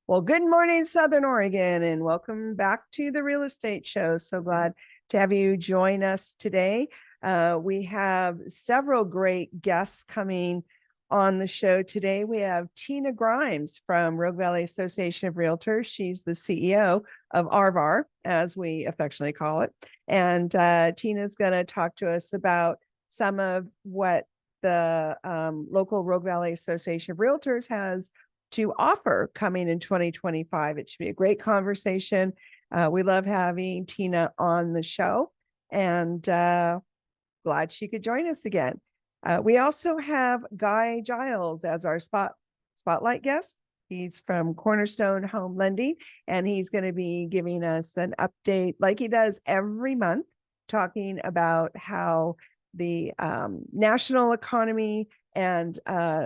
Well, good morning, Southern Oregon, and welcome back to the Real Estate Show. So glad to have you join us today. We have several great guests coming on the show today. We have Tina Grimes from Rogue Valley Association of Realtors. She's the CEO of RVAR, as we affectionately call it. And Tina's going to talk to us about some of what the local Rogue Valley Association of Realtors has to offer coming in 2025. It should be a great conversation. We love having Tina on the show, and glad she could join us again. We also have Giles as our spotlight guest. He's from Cornerstone Home Lending, and he's going to be giving us an update like he does every month, talking about how the national economy and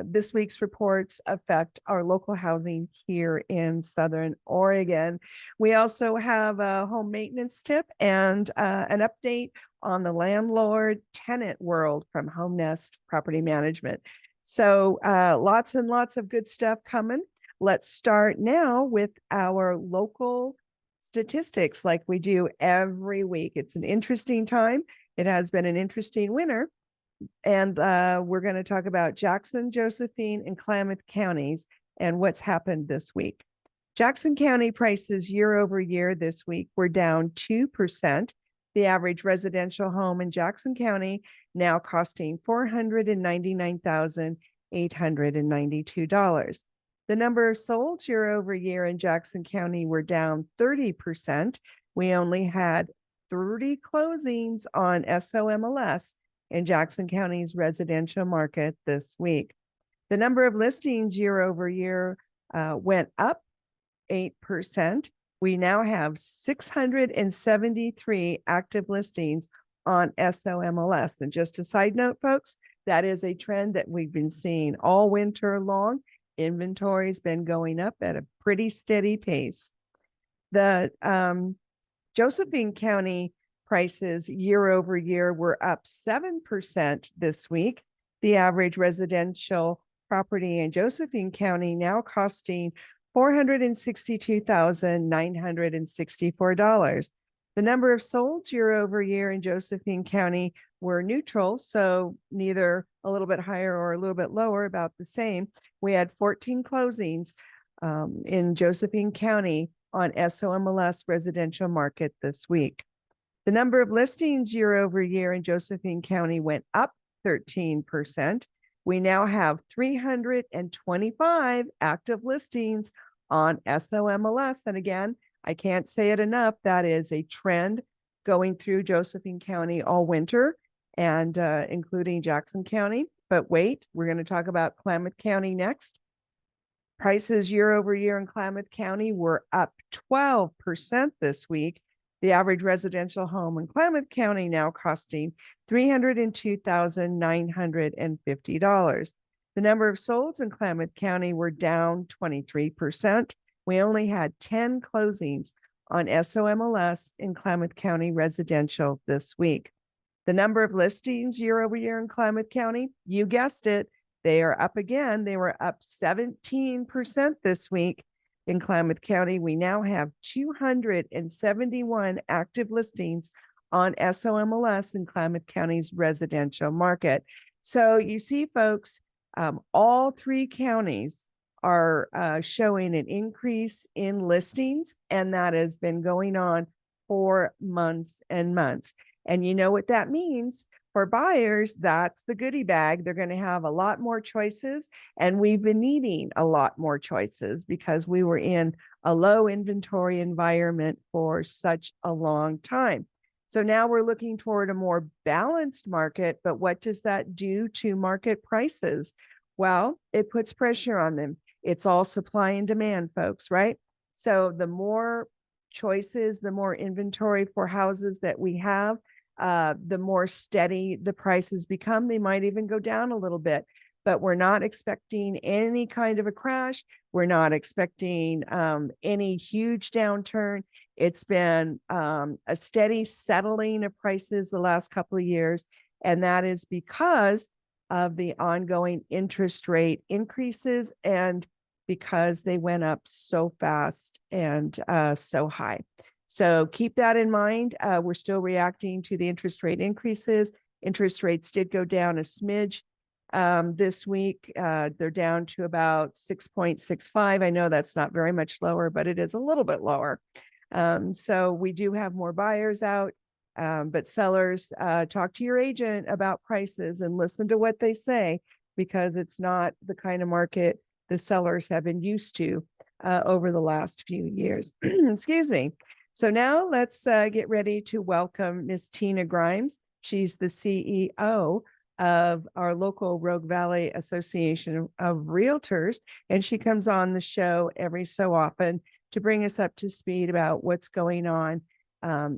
this week's reports affect our local housing here in Southern Oregon. We also have a home maintenance tip and an update on the landlord-tenant world from Home Nest Property Management. So lots and lots of good stuff coming. Let's start now with our local statistics like we do every week. It's an interesting time. It has been an interesting winter. And we're going to talk about Jackson, Josephine, and Klamath counties and what's happened this week. Jackson County prices year over year this week were down 2%. The average residential home in Jackson County now costing $499,892. The number of solds year over year in Jackson County were down 30%. We only had 30 closings on SOMLS in Jackson County's residential market this week. The number of listings year over year went up 8%. We now have 673 active listings on SOMLS. And just a side note, folks, that is a trend that we've been seeing all winter long. Inventory's been going up at a pretty steady pace. The Josephine County prices year over year were up 7% this week. The average residential property in Josephine County now costing $462,964. The number of solds year over year in Josephine County were neutral, so neither a little bit higher or a little bit lower, about the same. We had 14 closings in Josephine County on SOMLS residential market this week. The number of listings year over year in Josephine County went up 13%. We now have 325 active listings on SOMLS. And again, I can't say it enough, that is a trend going through Josephine County all winter and including Jackson County. But wait, we're going to talk about Klamath County next. Prices year over year in Klamath County were up 12% this week. The average residential home in Klamath County now costing $302,950. The number of solds in Klamath County were down 23%. We only had 10 closings on SOMLS in Klamath County residential this week. The number of listings year over year in Klamath County, you guessed it, they are up again. They were up 17% this week. In Klamath County, we now have 271 active listings on SOMLS in Klamath County's residential market. So you see, folks, all three counties are showing an increase in listings, and that has been going on for months and months. And you know what that means? For buyers, that's the goodie bag. They're going to have a lot more choices, and we've been needing a lot more choices because we were in a low inventory environment for such a long time. So now we're looking toward a more balanced market, but what does that do to market prices? Well, it puts pressure on them. It's all supply and demand, folks, right? So the more choices, the more inventory for houses that we have, the more steady the prices become. They might even go down a little bit, but we're not expecting any kind of a crash. We're not expecting any huge downturn. It's been a steady settling of prices the last couple of years, and that is because of the ongoing interest rate increases and because they went up so fast and so high. So keep that in mind. We're still reacting to the interest rate increases. Interest rates did go down a smidge this week. They're down to about 6.65. I know that's not very much lower, but it is a little bit lower. So we do have more buyers out, but sellers, talk to your agent about prices and listen to what they say, because it's not the kind of market the sellers have been used to over the last few years. Excuse me. So now let's get ready to welcome Miss Tina Grimes. She's the CEO of our local Rogue Valley Association of Realtors, and she comes on the show every so often to bring us up to speed about what's going on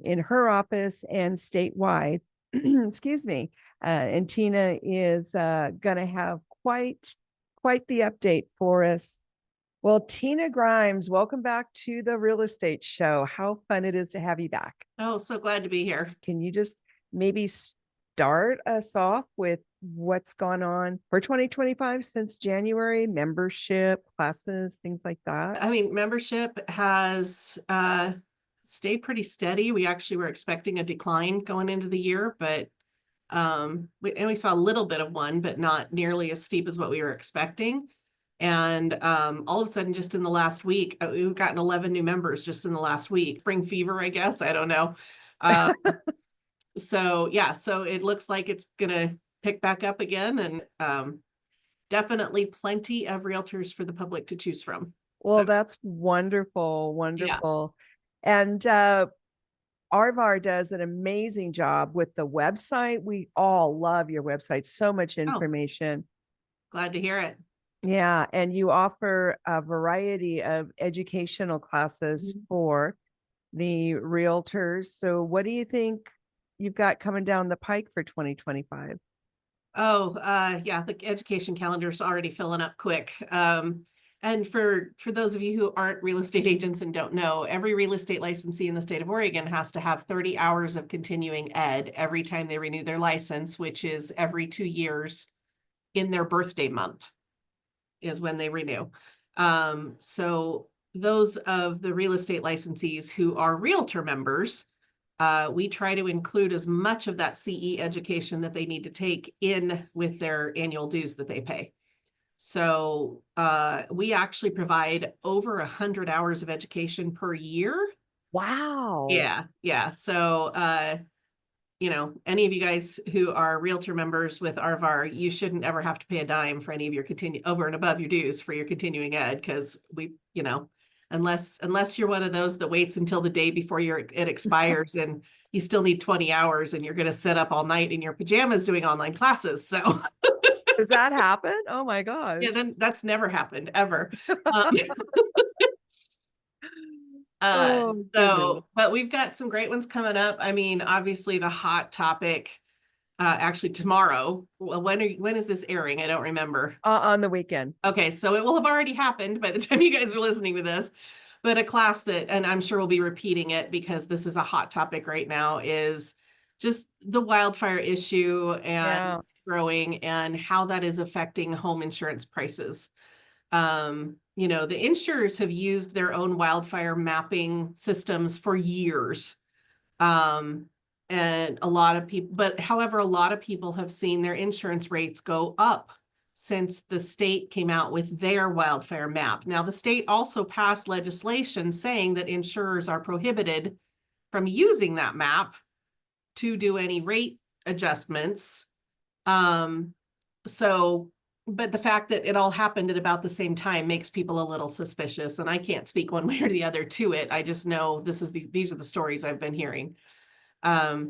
in her office and statewide. Excuse me. And Tina is going to have quite the update for us. Well, Tina Grimes, welcome back to the Real Estate Show. How fun it is to have you back. Oh, so glad to be here. Can you just maybe start us off with what's gone on for 2025 since January, membership, classes, things like that? I mean, membership has stayed pretty steady. We actually were expecting a decline going into the year, but we saw a little bit of one, but not nearly as steep as what we were expecting. And all of a sudden, just in the last week, we've gotten 11 new members just in the last week. Spring fever, I guess. I don't know. So yeah, so it looks like it's gonna pick back up again, and definitely plenty of realtors for the public to choose from. Well, So, that's wonderful, wonderful. And Arvar does an amazing job with the website. We all love your website. So much information. glad to hear it. Yeah, and you offer a variety of educational classes for the realtors. So what do you think you've got coming down the pike for 2025? Oh, yeah, the education calendar is already filling up quick. And for those of you who aren't real estate agents and don't know, every real estate licensee in the state of Oregon has to have 30 hours of continuing ed every time they renew their license, which is every 2 years in their birthday month is when they renew. So those of the real estate licensees who are realtor members, we try to include as much of that CE education that they need to take in with their annual dues that they pay. So we actually provide over 100 hours of education per year. Wow. Yeah. So, any of you guys who are realtor members with Arvar, you shouldn't ever have to pay a dime for any of your over and above your dues for your continuing ed, because we, unless you're one of those that waits until the day before it expires and you still need 20 hours and you're going to sit up all night in your pajamas doing online classes. So does that happen? Oh my gosh. Yeah, then that's never happened ever. But we've got some great ones coming up. I mean, obviously the hot topic, actually tomorrow. Well, when is this airing? I don't remember. On the weekend. Okay, so it will have already happened by the time you guys are listening to this. But a class that, and I'm sure we'll be repeating it because this is a hot topic right now, is just the wildfire issue and growing and how that is affecting home insurance prices. The insurers have used their own wildfire mapping systems for years. And a lot of people, however, a lot of people have seen their insurance rates go up since the state came out with their wildfire map. Now, the state also passed legislation saying that insurers are prohibited from using that map to do any rate adjustments. But the fact that it all happened at about the same time makes people a little suspicious, and I can't speak one way or the other to it. I just know these are the stories I've been hearing. I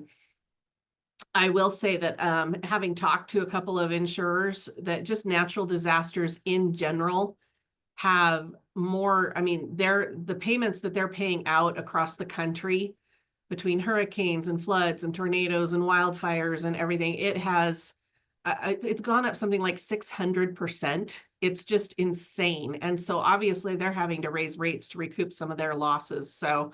will say that having talked to a couple of insurers, that just natural disasters in general have more, the payments that they're paying out across the country between hurricanes and floods and tornadoes and wildfires and everything, it's gone up something like 600%. It's just insane. And so obviously they're having to raise rates to recoup some of their losses. So,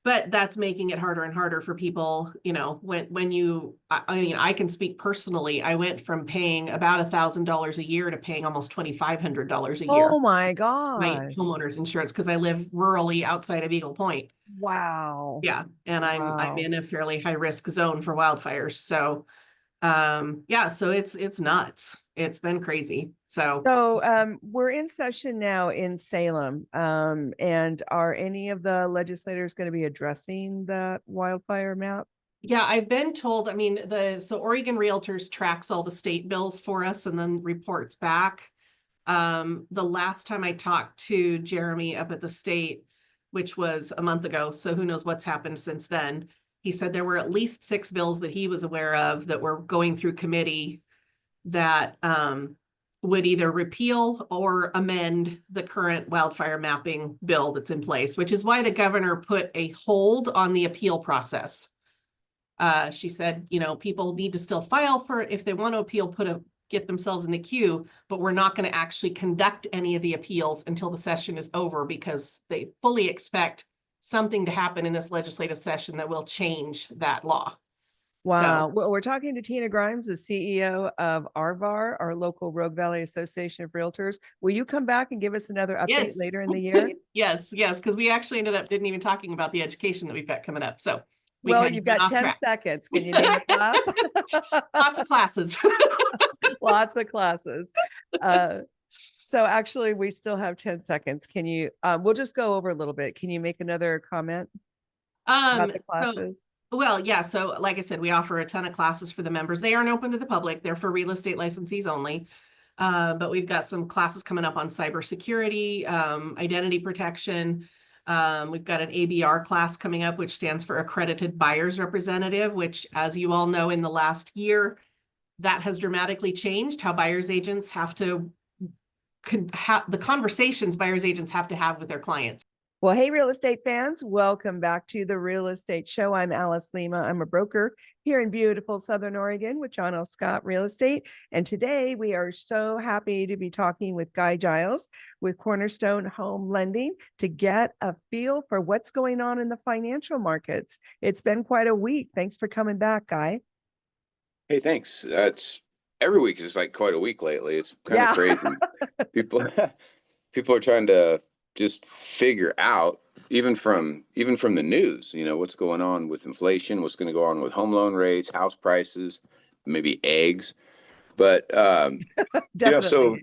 but that's making it harder and harder for people, you know, when you, I mean, I can speak personally. I went from paying about $1,000 a year to paying almost $2,500 a Oh year, my my gosh. homeowner's insurance, because I live rurally outside of Eagle Point. Wow. Yeah. And I'm Wow. in a fairly high risk zone for wildfires. So yeah, so it's nuts. It's been crazy. So So we're in session now in Salem. And are any of the legislators going to be addressing the wildfire map? yeah, I've been told, I mean, so Oregon Realtors tracks all the state bills for us and then reports back. The last time I talked to Jeremy up at the state, which was a month ago, so who knows what's happened since then. He said there were at least 6 bills that he was aware of that were going through committee that would either repeal or amend the current wildfire mapping bill that's in place, which is why the governor put a hold on the appeal process. She said, you know, people need to still file for, if they want to appeal, get themselves in the queue, but we're not going to actually conduct any of the appeals until the session is over, because they fully expect something to happen in this legislative session that will change that law. Wow. So Well, we're talking to Tina Grimes, the CEO of RVAR, our local Rogue Valley Association of Realtors. Will you come back and give us another update yes, later in the year? yes, because we actually didn't even talking about the education that we've got coming up. So we Well, kind you've of went got off 10 track. seconds. Can you name a class? Lots of classes. Lots of classes. Uh, so actually, we still have 10 seconds. Can you, we'll just go over a little bit. Can you make another comment about the So, classes? well, yeah. So like I said, we offer a ton of classes for the members. They aren't open to the public. They're for real estate licensees only. But we've got some classes coming up on cybersecurity, identity protection. We've got an ABR class coming up, which stands for Accredited Buyers Representative, which, as you all know, in the last year, that has dramatically changed how buyers agents have to the conversations buyers agents have to have with their clients. Well, hey, real estate fans, welcome back to the Real Estate Show. I'm Alice Lema. I'm a broker here in beautiful Southern Oregon with John L. Scott Real Estate. And today we are so happy to be talking with Guy Giles with Cornerstone Home Lending to get a feel for what's going on in the financial markets. It's been quite a week. Thanks for coming back, Guy. Hey, thanks. It's every week is like quite a week lately. It's kind of Yeah. crazy. People people are trying to just figure out, even from the news, what's going on with inflation, what's going to go on with home loan rates, house prices, maybe eggs. But so Definitely.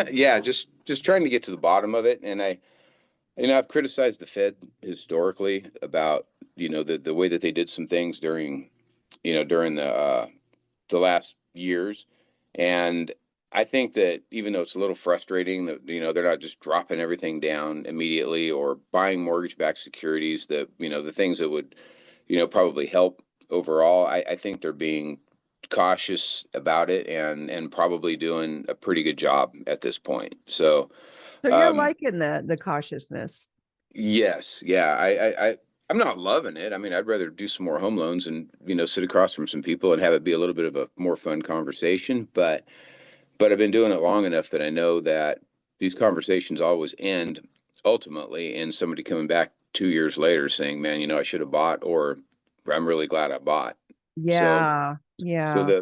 yeah, just trying to get to the bottom of it. And I've criticized the Fed historically about, the way that they did some things during the last years. And I think that even though it's a little frustrating that, they're not just dropping everything down immediately or buying mortgage-backed securities, that, the things that would, probably help overall, I think they're being cautious about it and probably doing a pretty good job at this point. So, So you're um, liking the cautiousness. yes, yeah, I'm not loving it. I mean, I'd rather do some more home loans and, sit across from some people and have it be a little bit of a more fun conversation. But I've been doing it long enough that I know that these conversations always end ultimately in somebody coming back 2 years later saying, man, I should have bought, or I'm really glad I bought. So, Yeah. so Yeah.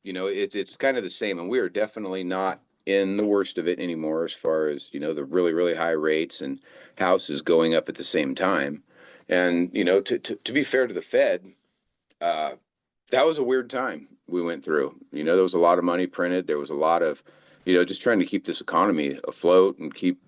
it's kind of the same, and we are definitely not in the worst of it anymore as far as, the really, really high rates and houses going up at the same time. And, to be fair to the Fed, uh, that was a weird time we went through. There was a lot of money printed. There was a lot of, just trying to keep this economy afloat and keep,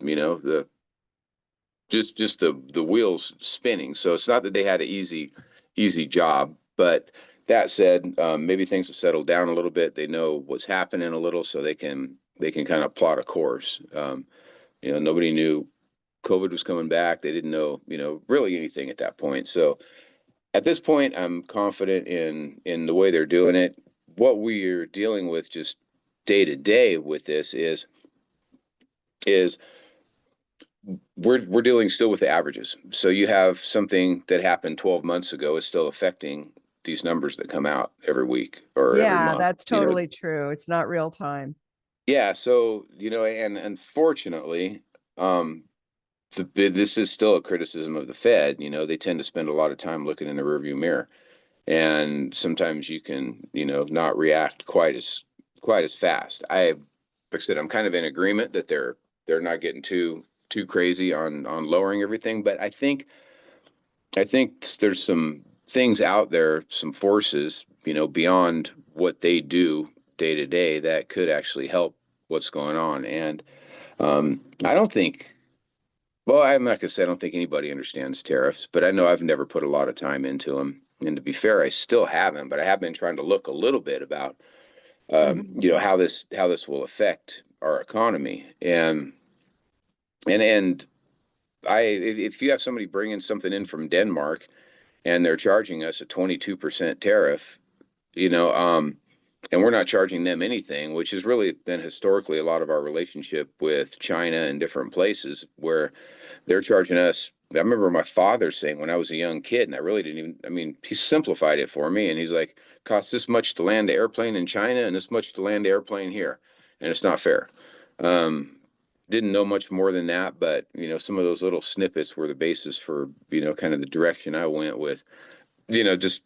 just the wheels spinning. So it's not that they had an easy job, but that said, maybe things have settled down a little bit. They know what's happening a little, so they can kind of plot a course. Nobody knew COVID was coming back. They didn't know, really anything at that point. So at this point, I'm confident in the way they're doing it. What we're dealing with just day to day with this is we're dealing still with the averages. So you have something that happened 12 months ago is still affecting these numbers that come out every week or every Yeah, month. that's totally true. It's not real time. Yeah. So and unfortunately, this is still a criticism of the Fed. They tend to spend a lot of time looking in the rearview mirror, and sometimes you can, not react quite as fast. Like I said, I'm kind of in agreement that they're not getting too crazy on lowering everything, but I think there's some things out there, some forces, beyond what they do day to day that could actually help what's going on. And I don't think, well, I'm not going to say I don't think anybody understands tariffs, but I know I've never put a lot of time into them. And to be fair, I still haven't, but I have been trying to look a little bit about, how this will affect our economy. And if you have somebody bringing something in from Denmark and they're charging us a 22% tariff, and we're not charging them anything, which has really been historically a lot of our relationship with China and different places where they're charging us. I remember my father saying when I was a young kid, and I really didn't even, I mean, he simplified it for me, and he's like, costs this much to land an airplane in China and this much to land an airplane here, and it's not fair. Didn't know much more than that, but some of those little snippets were the basis for kind of the direction I went with, just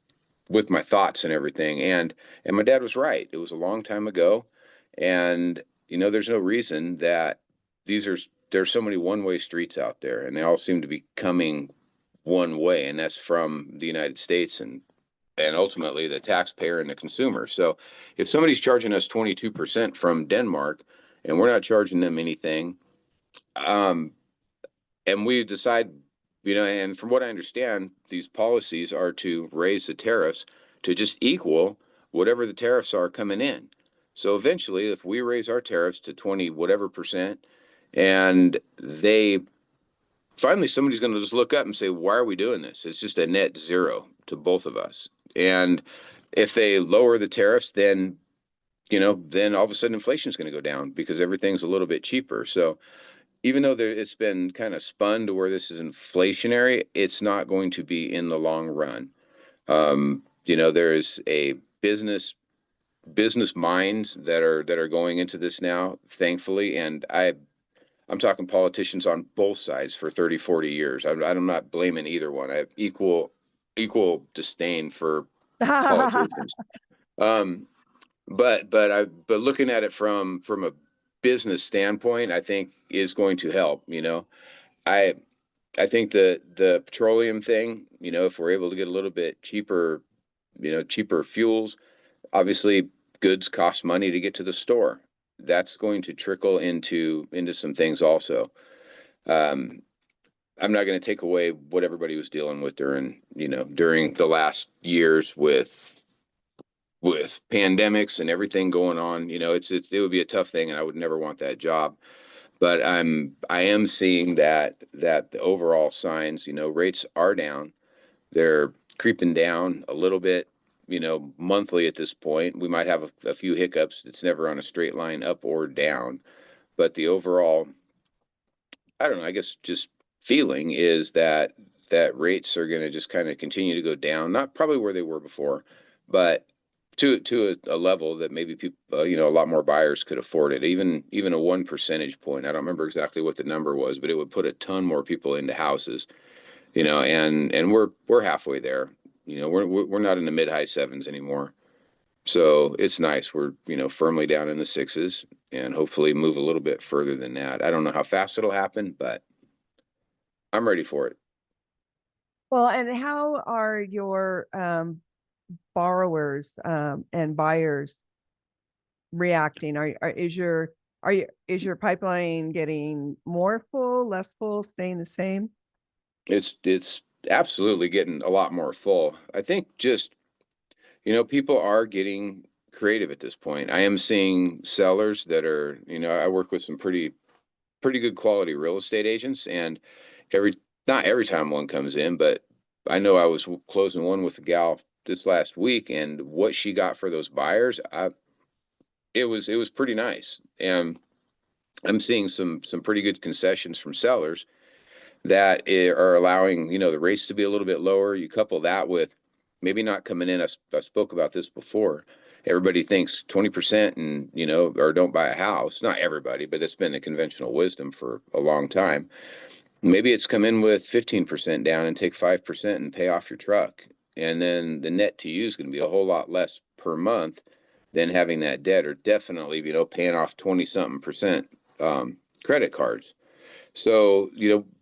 with my thoughts and everything. And my dad was right. It was a long time ago, and there's no reason that there's so many one-way streets out there, and they all seem to be coming one way, and that's from the United States and ultimately the taxpayer and the consumer. So if somebody's charging us 22% from Denmark and we're not charging them anything, and we decide, and from what I understand, these policies are to raise the tariffs to just equal whatever the tariffs are coming in. So eventually, if we raise our tariffs to 20 whatever percent, and finally somebody's going to just look up and say, why are we doing this? It's just a net zero to both of us. And if they lower the tariffs, then all of a sudden inflation is going to go down because everything's a little bit cheaper. So even though it's been kind of spun to where this is inflationary, it's not going to be in the long run. There is a business minds that are going into this now, thankfully, and I'm talking politicians on both sides for 30, 40 years. I'm not blaming either one. I have equal disdain for politicians. But looking at it from a business standpoint, I think is going to help. I think the petroleum thing, if we're able to get a little bit cheaper, cheaper fuels, obviously goods cost money to get to the store. That's going to trickle into some things also. I'm not going to take away what everybody was dealing with during the last years with pandemics and everything going on. It would be a tough thing, and I would never want that job. But I am seeing that the overall signs, rates are down. They're creeping down a little bit, monthly at this point. We might have a few hiccups. It's never on a straight line up or down. But the overall, I don't know, I guess just feeling is that rates are going to just kind of continue to go down. Not probably where they were before, but to a level that maybe people, a lot more buyers could afford it. Even a 1 percentage point. I don't remember exactly what the number was, but it would put a ton more people into houses. And we're halfway there. We're not in the mid high sevens anymore. So it's nice. We're, firmly down in the sixes and hopefully move a little bit further than that. I don't know how fast it'll happen, but I'm ready for it. Well, and how are your borrowers and buyers reacting? Is your pipeline getting more full, less full, staying the same? It's absolutely getting a lot more full. I think just, people are getting creative at this point. I am seeing sellers that are, I work with some pretty good quality real estate agents, and not every time one comes in, but I know I was closing one with a gal this last week, and what she got for those buyers, it was pretty nice. And I'm seeing some pretty good concessions from sellers that are allowing, the rates to be a little bit lower. You couple that with maybe not coming in. I spoke about this before. Everybody thinks 20% and, or don't buy a house. Not everybody, but it's been the conventional wisdom for a long time. maybe it's come in with 15% down and take 5% and pay off your truck. And then the net to you is going to be a whole lot less per month than having that debt, or definitely, paying off 20 something percent credit cards. So,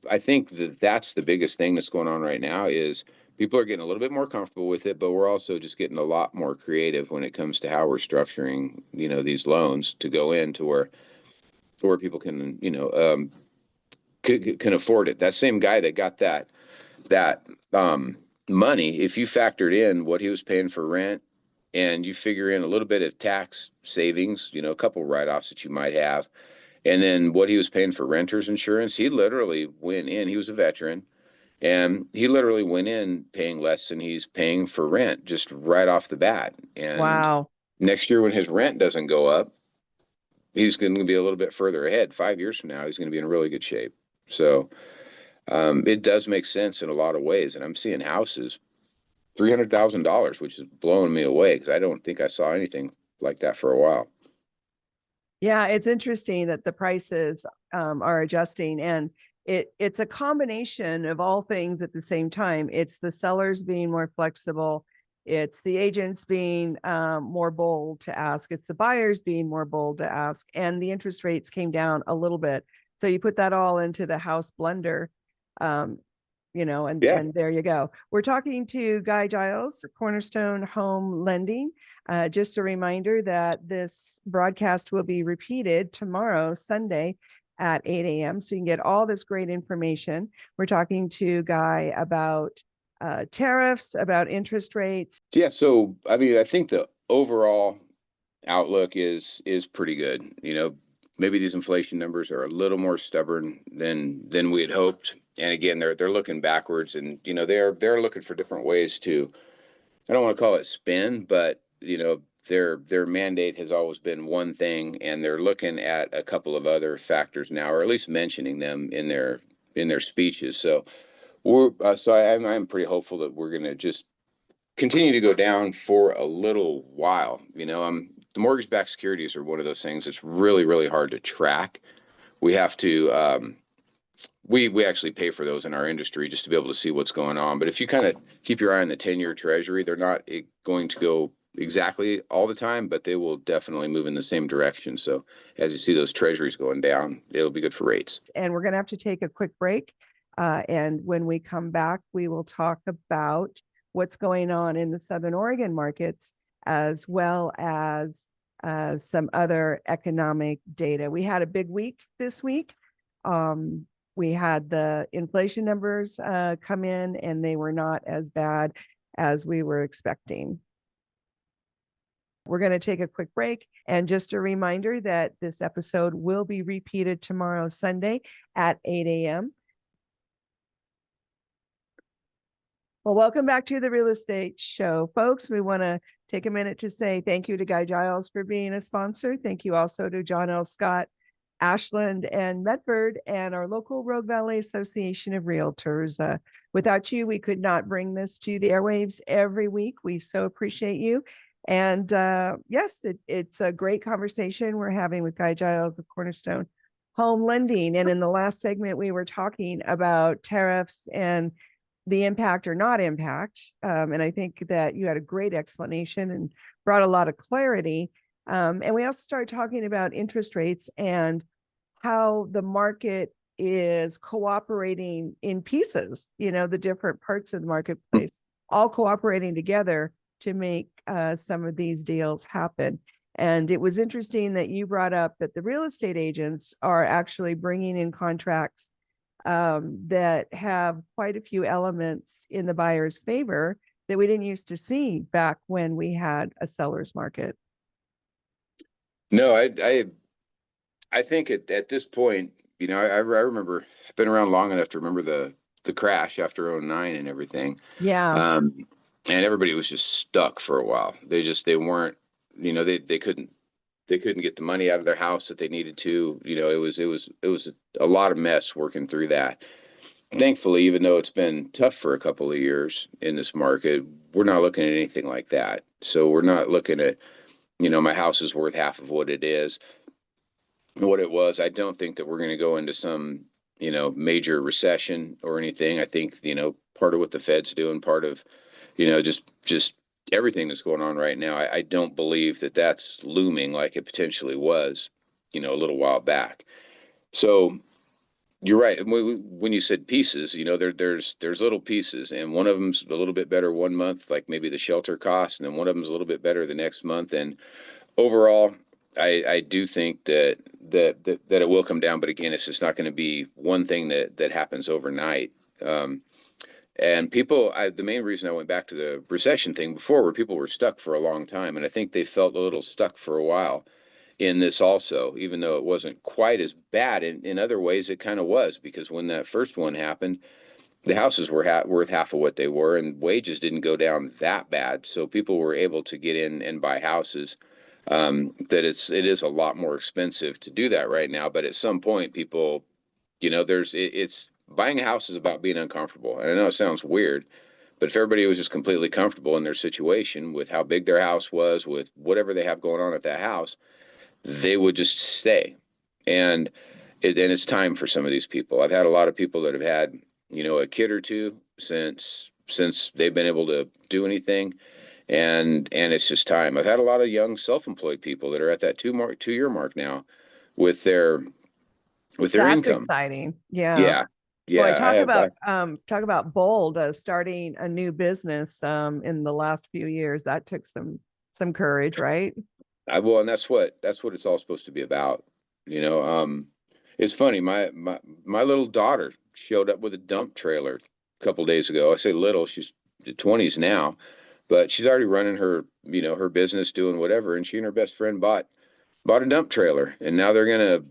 I think that that's the biggest thing that's going on right now is people are getting a little bit more comfortable with it, but we're also just getting a lot more creative when it comes to how we're structuring, these loans to go into where people can, can afford it. That same guy that got that money, if you factored in what he was paying for rent and you figure in a little bit of tax savings, a couple write-offs that you might have, and then what he was paying for renter's insurance, he literally went in, he was a veteran, and he literally went in paying less than he's paying for rent just right off the bat. And Wow. next year when his rent doesn't go up, he's going to be a little bit further ahead. 5 years from now, he's going to be in really good shape. So it does make sense in a lot of ways. And I'm seeing houses, $300,000, which is blowing me away because I don't think I saw anything like that for a while. Yeah, it's interesting that the prices are adjusting, and it's a combination of all things at the same time. It's the sellers being more flexible. It's the agents being more bold to ask. It's the buyers being more bold to ask. And the interest rates came down a little bit. So you put that all into the house blender, and there you go. We're talking to Guy Giles, Cornerstone Home Lending. Just a reminder that this broadcast will be repeated tomorrow, Sunday, at 8 a.m. So you can get all this great information. We're talking to Guy about tariffs, about interest rates. Yeah. So, I think the overall outlook is pretty good. Maybe these inflation numbers are a little more stubborn than we had hoped. And again, they're looking backwards, and they're looking for different ways to, I don't want to call it spin, but their mandate has always been one thing, and they're looking at a couple of other factors now, or at least mentioning them in their speeches. So I'm pretty hopeful that we're going to just continue to go down for a little while. The mortgage-backed securities are one of those things that's really, really hard to track. We have to we actually pay for those in our industry just to be able to see what's going on. But if you kind of keep your eye on the 10-year treasury, they're not going to go exactly all the time, but they will definitely move in the same direction. So as you see those treasuries going down, it'll be good for rates. And we're going to have to take a quick break. And when we come back, we will talk about what's going on in the Southern Oregon markets, as well as some other economic data. We had a big week this week. We had the inflation numbers come in, and they were not as bad as we were expecting. We're going to take a quick break. And just a reminder that this episode will be repeated tomorrow, Sunday at 8 a.m. Well, welcome back to the Real Estate Show, folks. We want to take a minute to say thank you to Guy Giles for being a sponsor. Thank you also to John L. Scott, Ashland, and Medford, and our local Rogue Valley Association of Realtors. Without you, we could not bring this to the airwaves every week. We so appreciate you. And yes, it's a great conversation we're having with Guy Giles of Cornerstone Home Lending. And in the last segment, we were talking about tariffs and the impact or not impact. And I think that you had a great explanation and brought a lot of clarity. And we also started talking about interest rates and how the market is cooperating in pieces, the different parts of the marketplace, all cooperating together to make some of these deals happen. And it was interesting that you brought up that the real estate agents are actually bringing in contracts that have quite a few elements in the buyer's favor that we didn't used to see back when we had a seller's market. No, I think at this point, I remember, I've been around long enough to remember the crash after 2009 and everything. Yeah. And everybody was just stuck for a while. They weren't, they couldn't get the money out of their house that they needed to. It was a lot of mess working through that. Thankfully, even though it's been tough for a couple of years in this market, we're not looking at anything like that. So we're not looking at, my house is worth half of what it was. I don't think that we're going to go into some major recession or anything. I think, part of what the Fed's doing, part of, just everything that's going on right now. I don't believe that that's looming like it potentially was, a little while back. So you're right. And when you said pieces, there's little pieces, and one of them's a little bit better one month, like maybe the shelter cost, and then one of them's a little bit better the next month. And overall, I do think that it will come down, but again, it's just not going to be one thing that happens overnight. And the main reason I went back to the recession thing before, where people were stuck for a long time, and I think they felt a little stuck for a while in this also, even though it wasn't quite as bad. In other ways, it kind of was, because when that first one happened, the houses were worth half of what they were, and wages didn't go down that bad. So people were able to get in and buy houses. That it is a lot more expensive to do that right now. But at some point, people, it's buying a house is about being uncomfortable. And I know it sounds weird, but if everybody was just completely comfortable in their situation with how big their house was, with whatever they have going on at that house, they would just stay. And it's time for some of these people. I've had a lot of people that have had, a kid or two since they've been able to do anything. And it's just time. I've had a lot of young self-employed people that are at that 2-year mark now with their That's income. exciting. Yeah. Yeah. Boy, Yeah. talk about bold, starting a new business in the last few years. That took some courage, right? I will, and that's what it's all supposed to be about. It's funny. My little daughter showed up with a dump trailer a couple days ago. I say little, she's 20s now, but she's already running her, her business, doing whatever. And she and her best friend bought a dump trailer, and now they're gonna,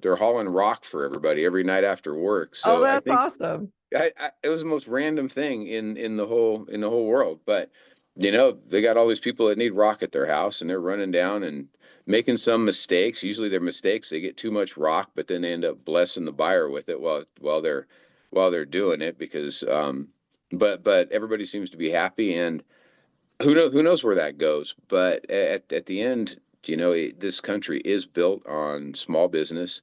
they're hauling rock for everybody every night after work. Oh, So I that's think awesome. it was the most random thing in the whole world. But they got all these people that need rock at their house, and they're running down and making some mistakes. Usually they're mistakes. They get too much rock, but then they end up blessing the buyer with it while they're doing it, because but everybody seems to be happy. And who knows where that goes. But at the end, this country is built on small business.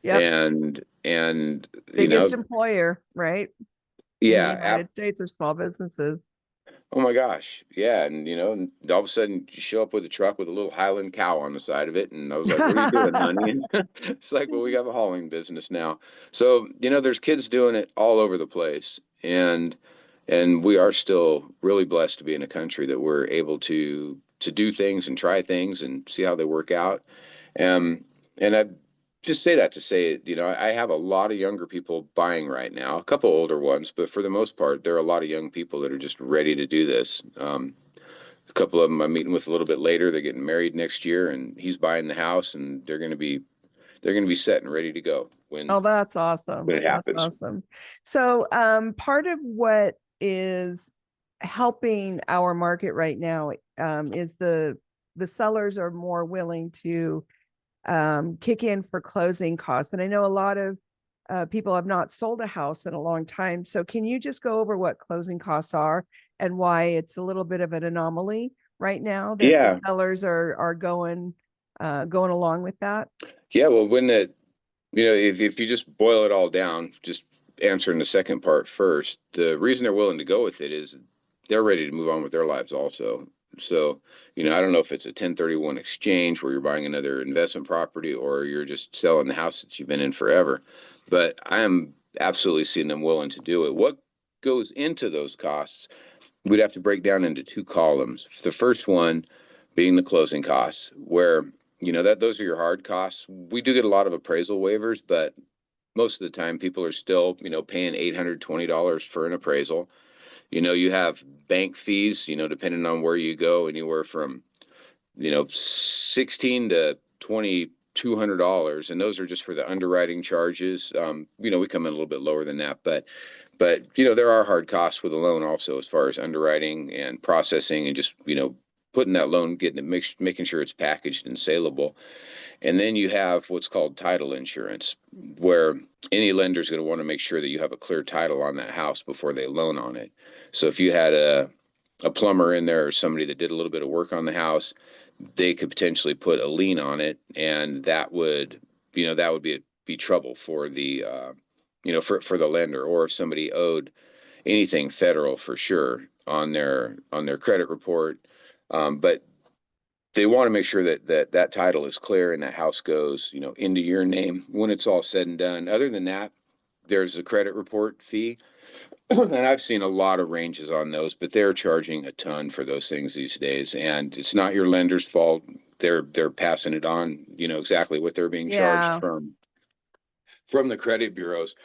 Yep. And Biggest employer, right? In the yeah. United States are small businesses. Oh my gosh. Yeah. And and all of a sudden you show up with a truck with a little Highland cow on the side of it. And I was like, what are you doing, honey? And it's like, well, we have a hauling business now. So, there's kids doing it all over the place. And we are still really blessed to be in a country that we're able to do things and try things and see how they work out. And I just say that to say, I have a lot of younger people buying right now, a couple older ones, but for the most part, there are a lot of young people that are just ready to do this. A couple of them I'm meeting with a little bit later. They're getting married next year, and he's buying the house, and they're going to be set and ready to go Oh, that's awesome. when it happens. That's awesome. So, part of what is helping our market right now is the sellers are more willing to kick in for closing costs. And I know a lot of people have not sold a house in a long time. So can you just go over what closing costs are and why it's a little bit of an anomaly right now that the sellers are going along with that? Yeah, well, if you just boil it all down, just answering the second part first, the reason they're willing to go with it is they're ready to move on with their lives also. So, I don't know if it's a 1031 exchange where you're buying another investment property, or you're just selling the house that you've been in forever. But I am absolutely seeing them willing to do it. What goes into those costs, we'd have to break down into two columns. The first one being the closing costs, where, those are your hard costs. We do get a lot of appraisal waivers, but most of the time people are still, paying $820 for an appraisal. You have bank fees, depending on where you go, anywhere from, $16 to $2,200, and those are just for the underwriting charges. We come in a little bit lower than that, but there are hard costs with a loan also, as far as underwriting and processing, and just putting that loan, making sure it's packaged and saleable. And then you have what's called title insurance, where any lender is going to want to make sure that you have a clear title on that house before they loan on it. So if you had a plumber in there or somebody that did a little bit of work on the house, they could potentially put a lien on it, and that would be trouble for the for the lender, or if somebody owed anything federal for sure on their credit report. But they want to make sure that title is clear and that house goes, into your name when it's all said and done. Other than that, there's a credit report fee. And I've seen a lot of ranges on those, but they're charging a ton for those things these days. And it's not your lender's fault. They're passing it on, exactly what they're being charged Yeah. from the credit bureaus.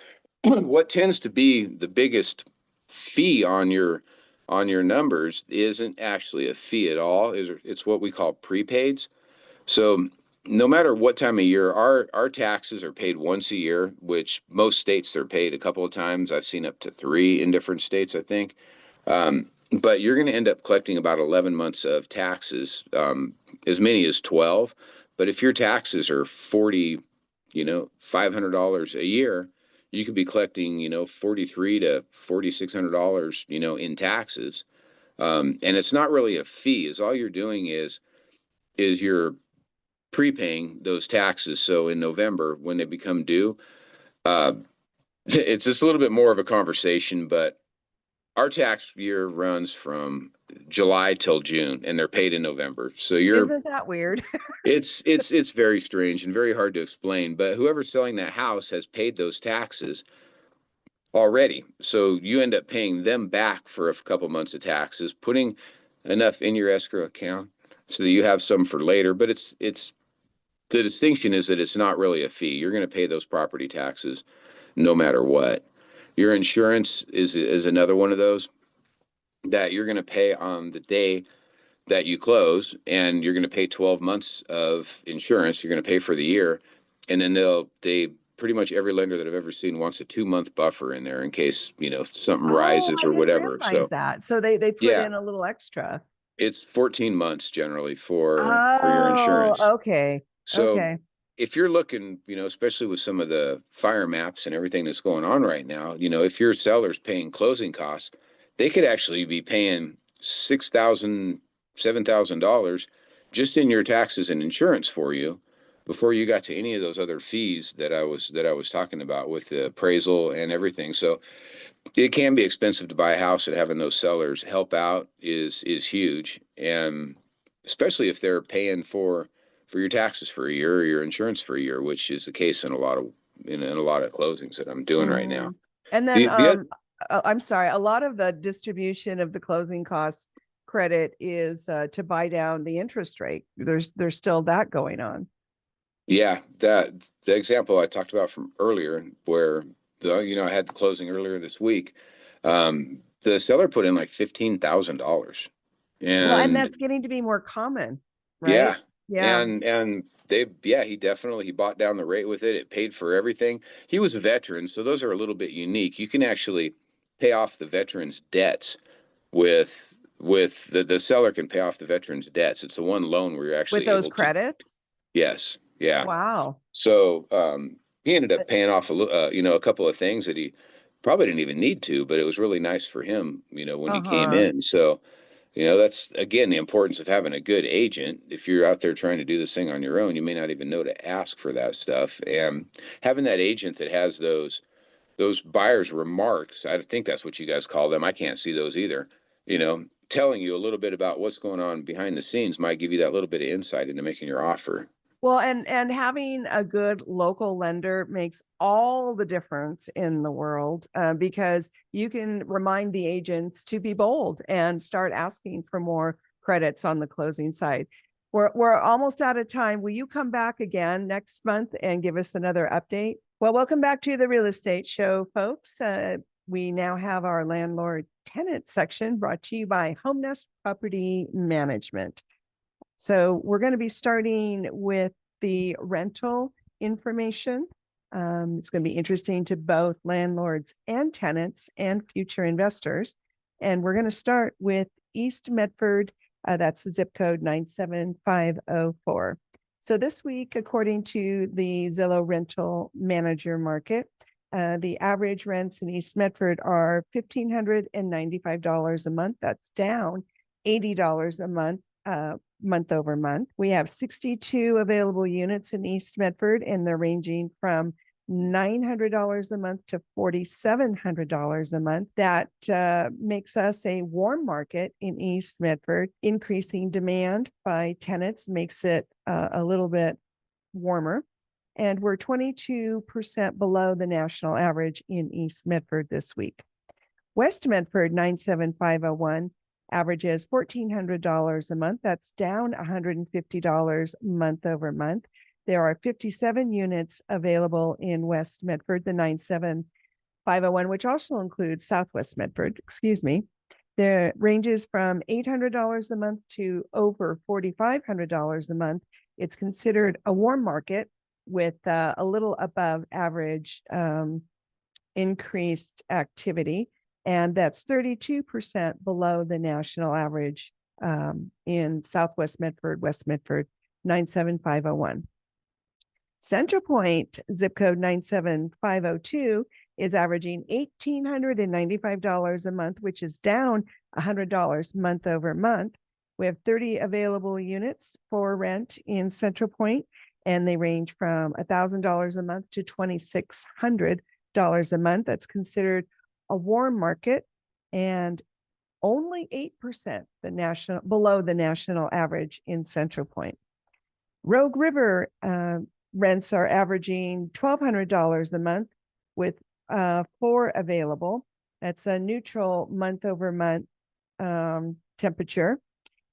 What tends to be the biggest fee on your numbers isn't actually a fee at all. It's what we call prepaids. So no matter what time of year, our taxes are paid once a year, which most states they're paid a couple of times. I've seen up to 3 in different states, I think. But you're going to end up collecting about 11 months of taxes, as many as 12. But if your taxes are $500 a year, you could be collecting, $4,300 to $4,600, in taxes. And it's not really a fee. Is all you're doing is you're prepaying those taxes. So in November, when they become due, it's just a little bit more of a conversation, but our tax year runs from July till June, and they're paid in November. So Isn't that weird? it's very strange and very hard to explain, but whoever's selling that house has paid those taxes already. So you end up paying them back for a couple months of taxes, putting enough in your escrow account so that you have some for later. But it's the distinction is that it's not really a fee. You're going to pay those property taxes no matter what. Your insurance is another one of those that you're going to pay on the day that you close, and you're going to pay 12 months of insurance. You're going to pay for the year, and then they pretty much every lender that I've ever seen wants a 2-month buffer in there in case something rises I or didn't whatever. realize So that. So they put yeah, in a little extra. it's 14 months generally for your Oh, insurance. okay. So Okay. if you're looking, especially with some of the fire maps and everything that's going on right now, if your seller's paying closing costs, they could actually be paying $6,000, $7,000 just in your taxes and insurance for you before you got to any of those other fees that I was talking about with the appraisal and everything. So it can be expensive to buy a house, and having those sellers help out is huge. And especially if they're paying for your taxes for a year or your insurance for a year, which is the case in a lot of closings that I'm doing right now. Mhm. And then, I'm sorry, a lot of the distribution of the closing costs credit is to buy down the interest rate. There's still that going on. Yeah, the example I talked about from earlier, where I had the closing earlier this week. The seller put in like $15,000, Well, and and that's getting to be more common, yeah, right? Yeah. and he bought down the rate with it. It paid for everything. He was a veteran, so those are a little bit unique. You can actually pay off the veteran's debts with the seller can pay off the veteran's debts. It's the one loan where you're With actually those able to. credits. Yes, yeah. Wow. So he ended up paying off a couple of things that he probably didn't even need to, but it was really nice for him, when he came Uh-huh. in. So that's again the importance of having a good agent. If you're out there trying to do this thing on your own, you may not even know to ask for that stuff. And having that agent that has those buyer's remarks, I think that's what you guys call them. I can't see those either. Telling you a little bit about what's going on behind the scenes might give you that little bit of insight into making your offer. Well, and having a good local lender makes all the difference in the world, because you can remind the agents to be bold and start asking for more credits on the closing side. We're almost out of time. Will you come back again next month and give us another update? Well, welcome back to the Real Estate Show, folks. We now have our landlord tenant section brought to you by Home Nest Property Management. So we're going to be starting with the rental information. It's going to be interesting to both landlords and tenants and future investors. And we're going to start with East Medford. That's the zip code 97504. So this week, according to the Zillow Rental Manager Market, the average rents in East Medford are $1,595 a month. That's down $80 a month. Month over month. We have 62 available units in East Medford, and they're ranging from $900 a month to $4,700 a month. That makes us a warm market in East Medford. Increasing demand by tenants makes it a little bit warmer. And we're 22% below the national average in East Medford this week. West Medford 97501 averages $1,400 a month. That's down $150 month over month. There are 57 units available in West Medford, the 97501, which also includes Southwest Medford, There ranges from $800 a month to over $4,500 a month. It's considered a warm market with a little above average increased activity. And that's 32% below the national average in Southwest Medford, West Medford, 97501. Central Point, zip code 97502, is averaging $1,895 a month, which is down $100 month over month. We have 30 available units for rent in Central Point, and they range from $1,000 a month to $2,600 a month. That's considered a warm market, and only 8% below the national average in Central Point. Rogue River rents are averaging $1,200 a month with 4 available. That's a neutral month over month temperature.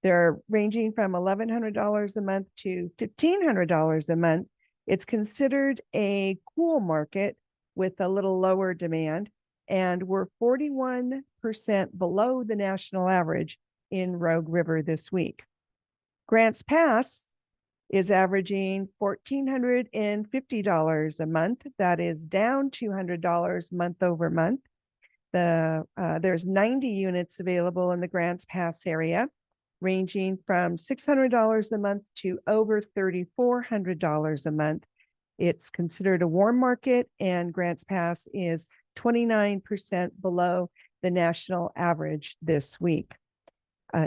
They're ranging from $1,100 a month to $1,500 a month. It's considered a cool market with a little lower demand, and we're 41% below the national average in Rogue River this week. Grants Pass is averaging $1,450 a month. That is down $200 month over month. There's 90 units available in the Grants Pass area, ranging from $600 a month to over $3,400 a month. It's considered a warm market, and Grants Pass is 29% below the national average this week.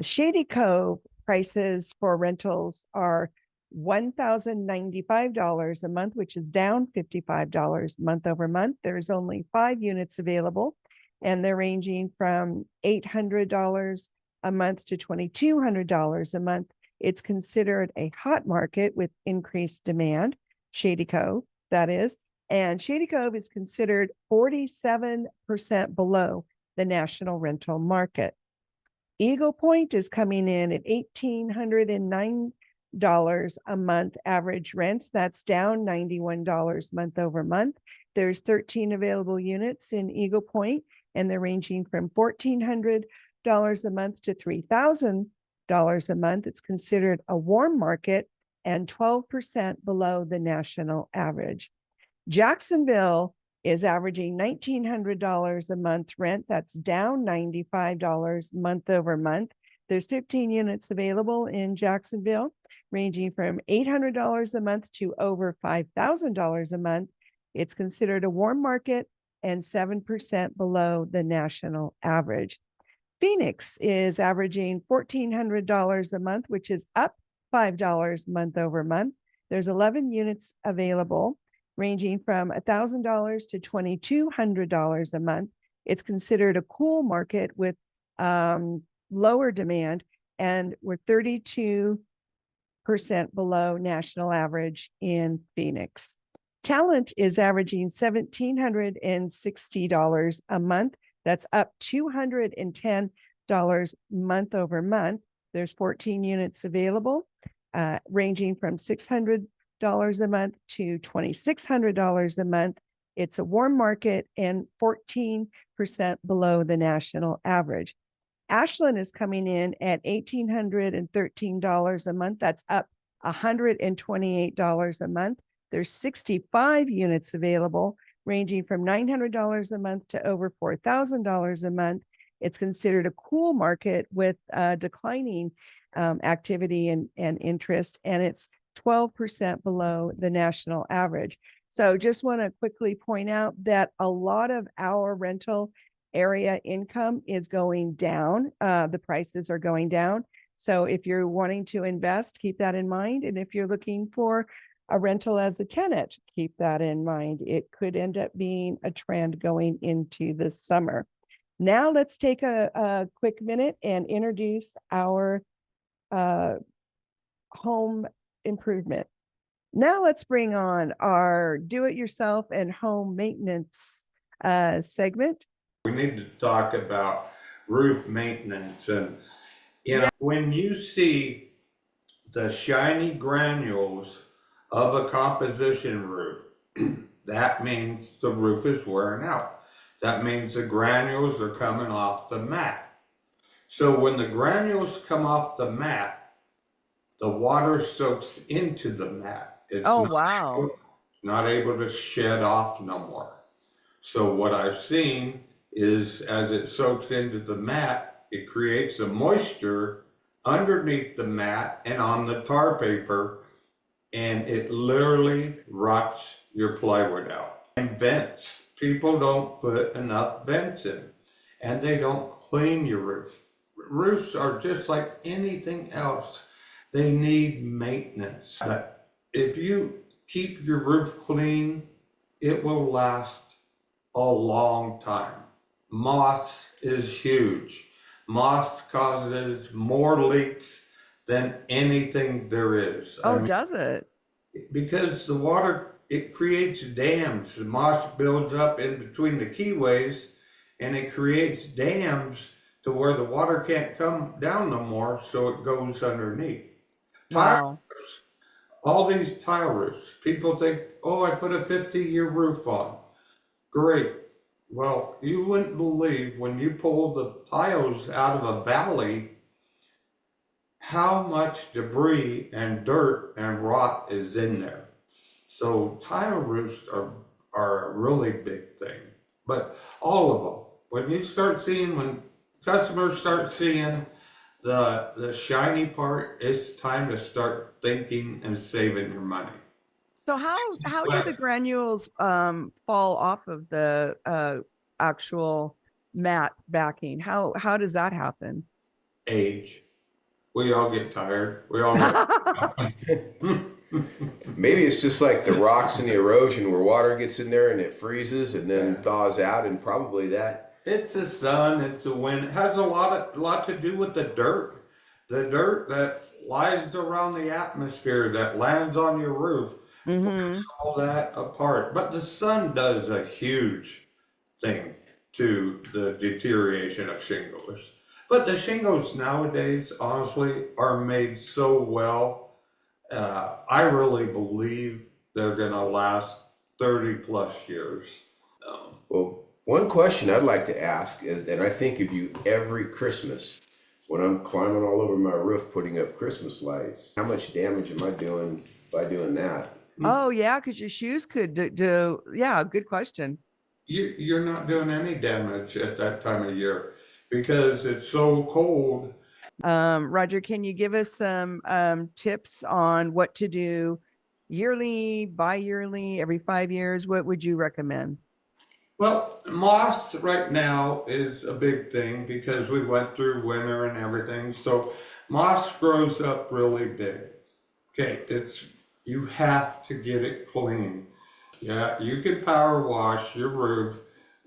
Shady Cove prices for rentals are $1,095 a month, which is down $55 month over month. There's only 5 units available, and they're ranging from $800 a month to $2,200 a month. It's considered a hot market with increased demand, Shady Cove, that is. And Shady Cove is considered 47% below the national rental market. Eagle Point is coming in at $1,809 a month average rents. That's down $91 month over month. There's 13 available units in Eagle Point, and they're ranging from $1,400 a month to $3,000 a month. It's considered a warm market and 12% below the national average. Jacksonville is averaging $1,900 a month rent. That's down $95 month over month. There's 15 units available in Jacksonville, ranging from $800 a month to over $5,000 a month. It's considered a warm market and 7% below the national average. Phoenix is averaging $1,400 a month, which is up $5 month over month. There's 11 units available, ranging from $1,000 to $2,200 a month. It's considered a cool market with lower demand, and we're 32% below national average in Phoenix. Talent is averaging $1,760 a month. That's up $210 month over month. There's 14 units available, ranging from $600 a month to $2,600 a month. It's a warm market and 14% below the national average. Ashland is coming in at $1,813 a month. That's up $128 a month. There's 65 units available, ranging from $900 a month to over $4,000 a month. It's considered a cool market with declining activity and interest, and it's 12% below the national average. So just want to quickly point out that a lot of our rental area income is going down. The prices are going down. So if you're wanting to invest, keep that in mind. And if you're looking for a rental as a tenant. Keep that in mind. It could end up being a trend going into the summer. Now let's take a quick minute and introduce our home improvement. Now let's bring on our do-it-yourself and home maintenance segment. We need to talk about roof maintenance. And when you see the shiny granules of a composition roof, that means the roof is wearing out. That means the granules are coming off the mat. So when the granules come off the mat, the water soaks into the mat. It's not able to shed off no more. So what I've seen is as it soaks into the mat, it creates a moisture underneath the mat and on the tar paper, and it literally rots your plywood out. And vents. People don't put enough vents in, and they don't clean your roof. Roofs are just like anything else. They need maintenance. But if you keep your roof clean, it will last a long time. Moss is huge. Moss causes more leaks than anything there is. Oh, does it? Because the water, it creates dams. The moss builds up in between the keyways, and it creates dams to where the water can't come down no more, so it goes underneath. Tile roofs, all these tile roofs, people think, oh, I put a 50-year roof on. Great. Well, you wouldn't believe when you pull the tiles out of a valley how much debris and dirt and rot is in there. So tile roofs are a really big thing. But all of them, when customers start seeing the shiny part, it's time to start thinking and saving your money. So how do the granules fall off of the actual mat backing? How does that happen? Age. We all get tired. We all get Maybe it's just like the rocks and the erosion where water gets in there and it freezes and then thaws out, and probably that. It's the sun, it's the wind. It has a lot to do with the dirt. The dirt that flies around the atmosphere that lands on your roof. Pulls all that apart. But the sun does a huge thing to the deterioration of shingles. But the shingles nowadays, honestly, are made so well. I really believe they're going to last 30 plus years. Well, one question I'd like to ask is, and I think of you every Christmas when I'm climbing all over my roof putting up Christmas lights, how much damage am I doing by doing that? Oh yeah, because your shoes could do. Yeah, good question. You're not doing any damage at that time of year because it's so cold. Roger, can you give us some tips on what to do yearly, bi-yearly, every 5 years? What would you recommend? Well, moss right now is a big thing because we went through winter and everything. So moss grows up really big. Okay, you have to get it clean. Yeah, you can power wash your roof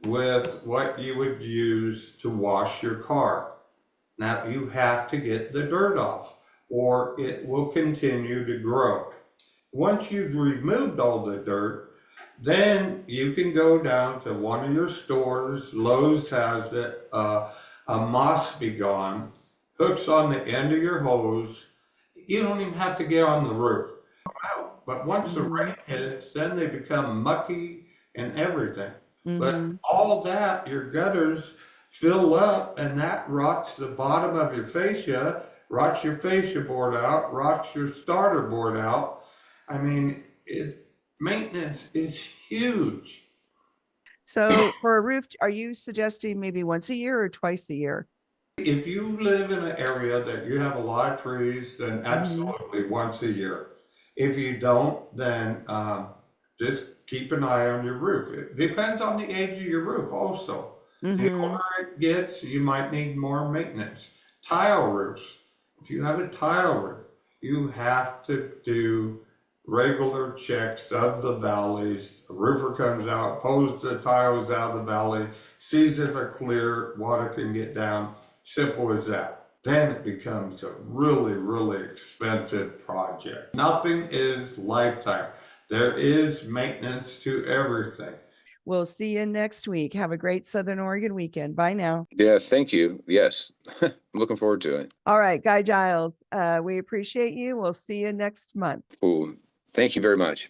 with what you would use to wash your car. Now you have to get the dirt off or it will continue to grow. Once you've removed all the dirt, then you can go down to one of your stores. Lowe's has it, a Moss Be Gone, hooks on the end of your hose. You don't even have to get on the roof. But once the rain hits, then they become mucky and everything. But all that, your gutters fill up, and that rots the bottom of your fascia, rots your fascia board out, rots your starter board out. I mean, maintenance is huge. So for a roof, are you suggesting maybe once a year or twice a year? If you live in an area that you have a lot of trees, then absolutely once a year. If you don't, then just keep an eye on your roof. It depends on the age of your roof also. The older it gets, you might need more maintenance. Tile roofs. If you have a tile roof, you have to do regular checks of the valleys. A roofer comes out, pulls the tiles out of the valley, sees if they're clear, water can get down. Simple as that. Then it becomes a really, really expensive project. Nothing is lifetime. There is maintenance to everything. We'll see you next week. Have a great Southern Oregon weekend. Bye now. Yeah, thank you. Yes, I'm looking forward to it. All right, Guy Giles, we appreciate you. We'll see you next month. Cool. Thank you very much.